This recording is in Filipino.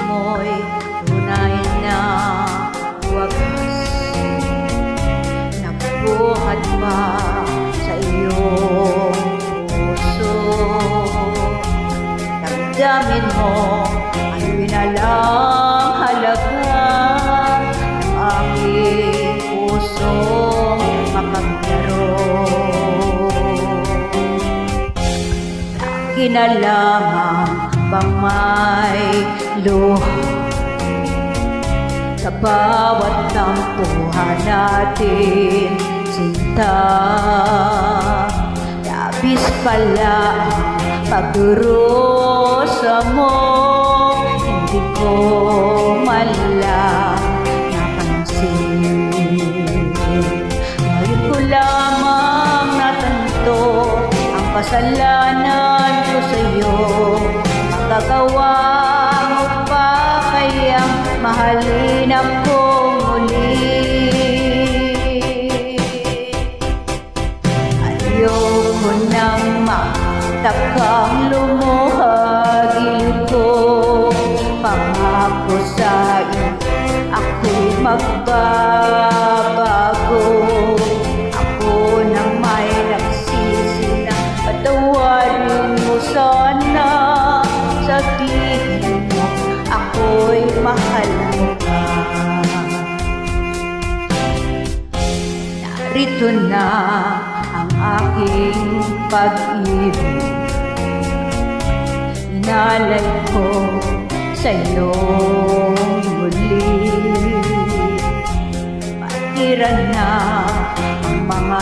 mo'y tunay na wagas. Nagbuhat pa sa iyong puso. Damdamin mo ay winalang halaga ng aking pusong mapaglaro. Akin na lamang bang may luha sa bawat tampuhan natin, sinta. Labis pala ang pagdurusa mo, hindi ko man lang napansin. Ngayon ko lamang natanto ang kasalanan ko sa'yo. Magagawa mo pa kayang mahalin akong muli? Ayoko nang matakang lumuhagil ko. Pangako sa'yo ako'y magbabago. Ako nang may nagsisi na patawarin mo sana. Sabihin mo ako'y mahal mo ka. Narito na ang aking pag-ibig, inalay ko sa'yo muli. Patira na ang mga